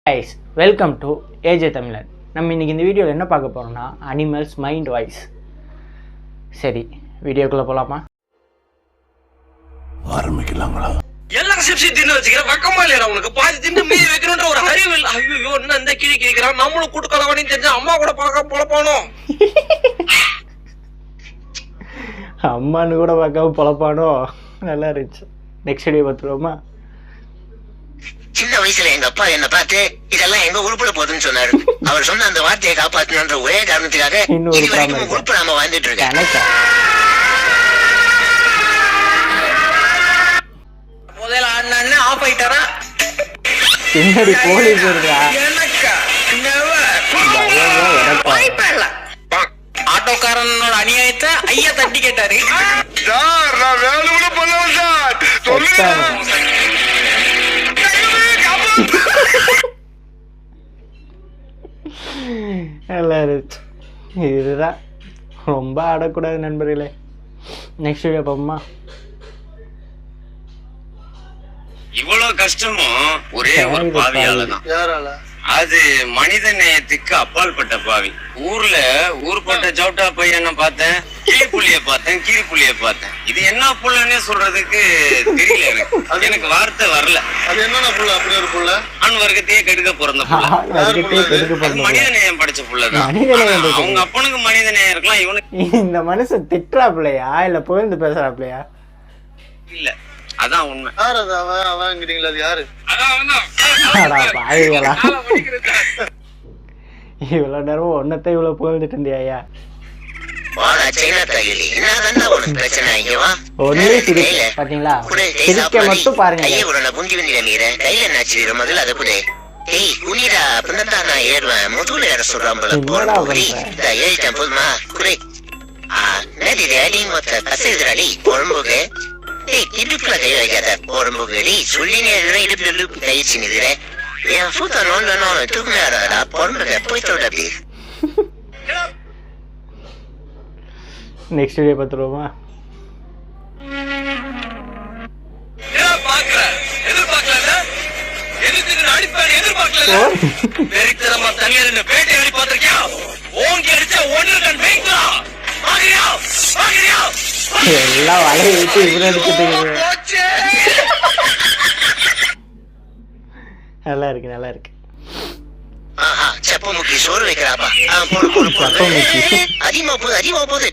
guys, welcome to AJ தமிழன். நம்ம இன்னைக்கு இந்த வீடியோவில் என்ன பார்க்க போறோம்னா அனிமல்ஸ் மைண்ட் வாய்ஸ். சரி, வீடியோக்குள்ள போலாமா? ஆரம்பிக்கலாங்களா? எல்லாம் சிப்சி தின்னு வச்சுக்கிற வக்கமா இல்லையா உனக்கு? பாதி தின்னு மீதி வைக்கணுன்ற ஒரு அறிவு இல்லை. ஐயோ என்ன இந்த கிழி கேட்கிறான், நம்மளும் கூட்டுக்கலவானு தெரிஞ்ச அம்மா கூட பார்க்க பொழப்பானோ. அம்மானு கூட பார்க்காம பொழப்பானோ. நல்லா இருந்துச்சு. நெக்ஸ்ட் வீடியோ பார்த்துருவோமா? சின்ன வயசுல எங்க அப்பா என்ன பார்த்து இதெல்லாம் எங்க உருப்பட போகுதுன்னு சொன்னாரு. அவர் சொன்ன அந்த வார்த்தையை காப்பாற்றணுன்ற ஒரே காரணத்துக்காக இது வரைக்கும் உருப்படாம வாழ்ந்துட்டு இருக்கேன். முதல்ல அண்ணன் ஆஃப் ஆயிட்டாரா? பின்னாடி போலீஸ் இருக்கா? ஆட்டோக்காரனோட அநியாயத்தை ஐயா தட்டி கேட்டாரு. நல்லா இருந்துச்சு. இதுதான் ரொம்ப ஆடக்கூடாது நண்பர்களே. நெக்ஸ்ட் வீடியோ பார்ப்போமா? இவ்வளவு கஷ்டமும் ஒரே ஒரு பாவியால தான். அது மனித நேயத்துக்கு அப்பாற்பட்ட பாவி. ஊர்ல ஊர்பட்ட ஜவுட்டா பையனை பார்த்தேன், கீரிப்புள்ளிய பார்த்தேன், கீரிப்புள்ளிய பார்த்தேன். இது என்ன புள்ளன்னே சொல்றதுக்கு தெரியல எனக்கு. எனக்கு வார்த்தை வரல. அது என்ன புள்ள? அப்படி ஒரு புள்ள ஆண் வர்க்கத்தையே கெடுக்க பிறந்த புள்ள. மனித நேயம் படிச்ச புள்ளதான். அவங்க அப்பனுக்கு மனித நேயம் இருக்கலாம், இவனுக்கு இந்த மனுஷன் திட்டுறாப்லையா இல்ல புகழ்ந்து பேசுறாப்லையா? இல்ல, அதான் உண்மை. யாரு அது? அவன்ங்கிறீங்களா? அது யாரு? இவ்வளவு நேரம் ஒன்னத்தை இவ்வளவு புகழ்ந்துட்டு இருந்தியா? பாத்தீங்களா? சிரிக்க மட்டும் பாருங்க. இடுப்புல கை வைக்காத பொறும்புகளி சொல்லி இடுப்பு கழிச்சு நிக்கிற என் பூத்த நோண்டு தூக்குனாரா பொறும்புக போய் தோட அப்படி. நெக்ஸ்ட் வீடியோ பார்த்துருவோமா? எல்லாம் வலையை விட்டு இவரை எடுத்துட்டு நல்லா இருக்கு, நல்லா இருக்கு. சப்பமுக்கி சோறு வைக்கிறாப்பா. அதிகமா போகுது, அதிகமா போகுது.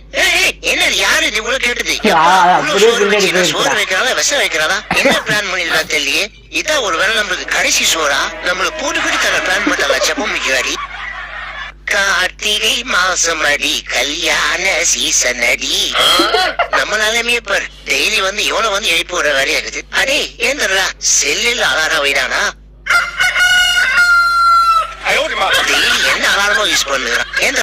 என்ன யாரு இவ்வளவு கேட்டது? சோறு வைக்கிறாளா விஷம் வைக்கிறாளா? என்ன பிளான் பண்ணிருக்கா தெரியலையே. இதான் ஒரு வேலை நம்மளுக்கு கடைசி சோறா? நம்மள போட்டுக்கிட்டு தர பிளான் பண்ணாங்க சப்பமுக்கி அடி. கார்த்திகை மாசம் அடி, கல்யாண சீசன் அடி. நம்ம நிலைமையே பாரு. டெய்லி வந்து இவனை வந்து எழுப்பி விடுற வேலையா இருக்குது. அடே ஏந்தா செல்லில் அலாரம் வைடானா? என்ன அலாரமோ யூஸ் பண்ணுறான். ஏந்தா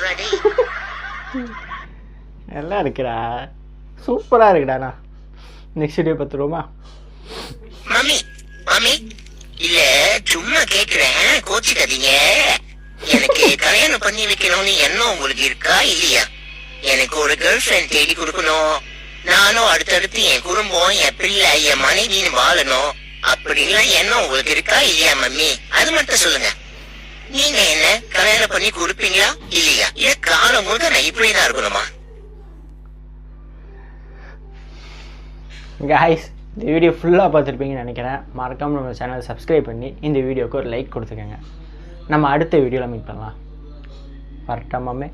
நல்லா இருக்குடா, சூப்பரா இருக்குடாண்ணா. நெக்ஸ்ட் வீடியோ பார்த்துருவோமா? மம்மி மம்மி இல்ல சும்மா கேக்குறேன், கோச்சிக்காதீங்க. எனக்கு கல்யாணம் பண்ணி வைக்கணும்னு எண்ணம் உங்களுக்கு இருக்கா இல்லையா? எனக்கு ஒரு கேர்ள் ஃப்ரெண்ட் தேடி கொடுக்கணும். நானும் அடுத்தடுத்து என் குடும்பம், என் பிள்ளை, என் மனைவின்னு வாழணும். அப்படிலாம் எண்ணம் உங்களுக்கு இருக்கா இல்லையா மம்மி? அது மட்டும் சொல்லுங்க. நீங்க என்ன கல்யாணம் பண்ணி கொடுப்பீங்களா இல்லையா? இல்ல காலம் முழுக்க நான் இப்படிதான் இருக்கணுமா? காய்ஸ், இந்த வீடியோ ஃபுல்லாக பார்த்துருப்பீங்கன்னு நினைக்கிறேன். மறக்காமல் நம்ம சேனலை சப்ஸ்கிரைப் பண்ணி இந்த வீடியோக்கு ஒரு லைக் கொடுத்துக்கோங்க. நம்ம அடுத்த வீடியோவில் மீட் பண்ணலாம். வரட்டாமாமே.